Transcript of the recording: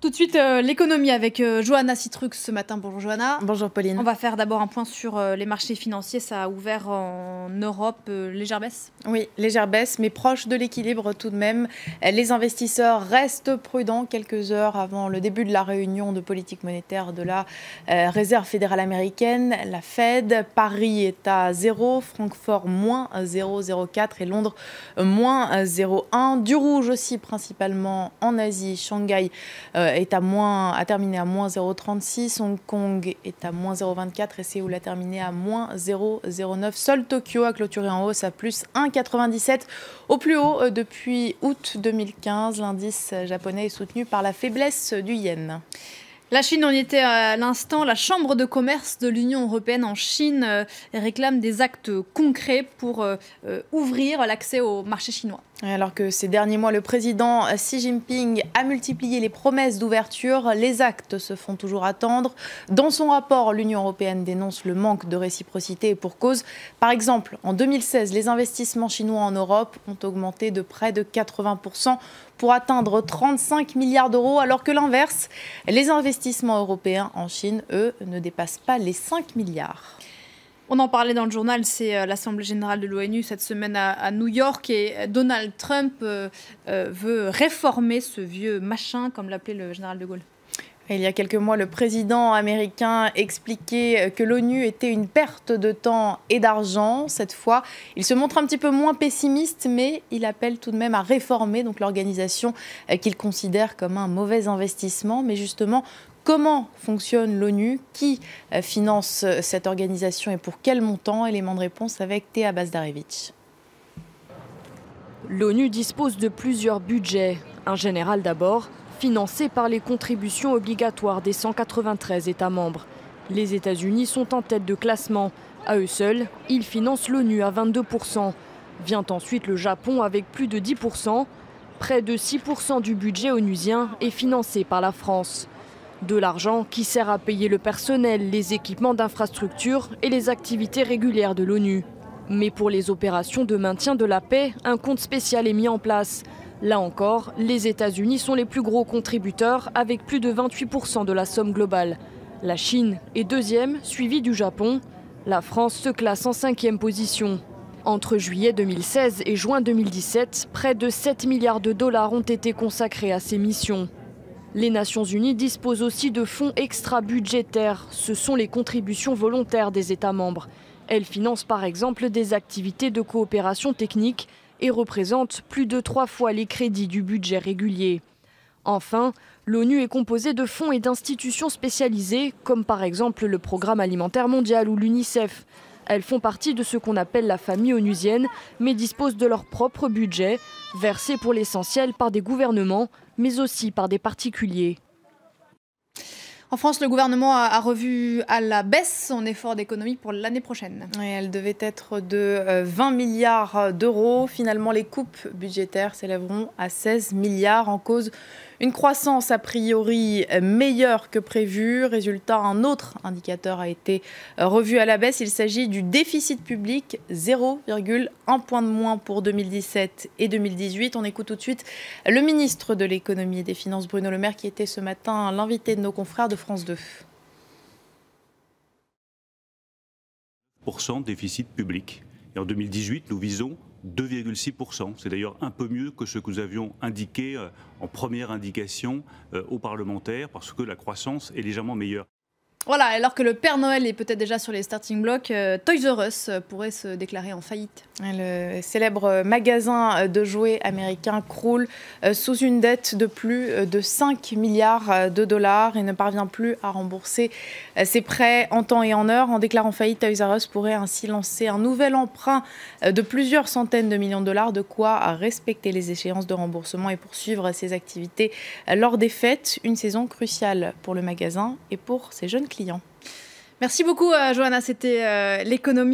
Tout de suite, l'économie avec Johanna Citrux ce matin. Bonjour Johanna. Bonjour Pauline. On va faire d'abord un point sur les marchés financiers. Ça a ouvert en Europe, légère baisse. Oui, légère baisse, mais proche de l'équilibre tout de même. Les investisseurs restent prudents quelques heures avant le début de la réunion de politique monétaire de la Réserve fédérale américaine, la Fed. Paris est à 0, Francfort moins 0,04 et Londres moins 0,1. Du rouge aussi principalement en Asie. Shanghai a terminé à moins 0,36, Hong Kong est à moins 0,24 et Séoul a terminé à moins 0,09. Seul Tokyo a clôturé en hausse à plus 1,97 au plus haut depuis août 2015. L'indice japonais est soutenu par la faiblesse du yen. La Chine, on y était à l'instant. La Chambre de commerce de l'Union européenne en Chine réclame des actes concrets pour ouvrir l'accès au marché chinois. Alors que ces derniers mois, le président Xi Jinping a multiplié les promesses d'ouverture, les actes se font toujours attendre. Dans son rapport, l'Union européenne dénonce le manque de réciprocité et pour cause. Par exemple, en 2016, les investissements chinois en Europe ont augmenté de près de 80% pour atteindre 35 milliards d'euros, alors que l'inverse, les investissements européens en Chine, eux, ne dépassent pas les 5 milliards. On en parlait dans le journal, c'est l'Assemblée générale de l'ONU cette semaine à New York et Donald Trump veut réformer ce vieux machin, comme l'appelait le général de Gaulle. Il y a quelques mois, le président américain expliquait que l'ONU était une perte de temps et d'argent. Cette fois, il se montre un petit peu moins pessimiste, mais il appelle tout de même à réformer l'organisation qu'il considère comme un mauvais investissement. Mais justement, comment fonctionne l'ONU? Qui finance cette organisation et pour quel montant? Élément de réponse avec Théa Bazdarevich. L'ONU dispose de plusieurs budgets. Un général d'abord, financé par les contributions obligatoires des 193 États membres. Les États-Unis sont en tête de classement. À eux seuls, ils financent l'ONU à 22%. Vient ensuite le Japon avec plus de 10%. Près de 6% du budget onusien est financé par la France. De l'argent qui sert à payer le personnel, les équipements d'infrastructure et les activités régulières de l'ONU. Mais pour les opérations de maintien de la paix, un compte spécial est mis en place. Là encore, les États-Unis sont les plus gros contributeurs avec plus de 28% de la somme globale. La Chine est deuxième, suivie du Japon. La France se classe en 5e position. Entre juillet 2016 et juin 2017, près de 7 milliards de dollars ont été consacrés à ces missions. Les Nations Unies disposent aussi de fonds extra-budgétaires. Ce sont les contributions volontaires des États membres. Elles financent par exemple des activités de coopération technique et représentent plus de 3 fois les crédits du budget régulier. Enfin, l'ONU est composée de fonds et d'institutions spécialisées, comme par exemple le Programme alimentaire mondial ou l'UNICEF. Elles font partie de ce qu'on appelle la famille onusienne, mais disposent de leur propre budget, versé pour l'essentiel par des gouvernements, mais aussi par des particuliers. En France, le gouvernement a revu à la baisse son effort d'économie pour l'année prochaine. Et elle devait être de 20 milliards d'euros. Finalement, les coupes budgétaires s'élèveront à 16 milliards en cause. Une croissance a priori meilleure que prévu. Résultat, un autre indicateur a été revu à la baisse. Il s'agit du déficit public, 0,1 point de moins pour 2017 et 2018. On écoute tout de suite le ministre de l'économie et des finances, Bruno Le Maire, qui était ce matin l'invité de nos confrères de France 2. % déficit public. Et en 2018, nous visons 2,6%. C'est d'ailleurs un peu mieux que ce que nous avions indiqué en première indication aux parlementaires, parce que la croissance est légèrement meilleure. Voilà, alors que le Père Noël est peut-être déjà sur les starting blocks, Toys R Us pourrait se déclarer en faillite. Le célèbre magasin de jouets américain croule sous une dette de plus de 5 milliards de dollars et ne parvient plus à rembourser ses prêts en temps et en heure. En déclarant faillite, Toys R Us pourrait ainsi lancer un nouvel emprunt de plusieurs centaines de millions de dollars, de quoi respecter les échéances de remboursement et poursuivre ses activités lors des fêtes. Une saison cruciale pour le magasin et pour ses jeunes clients. Merci beaucoup, Johanna. C'était l'économie.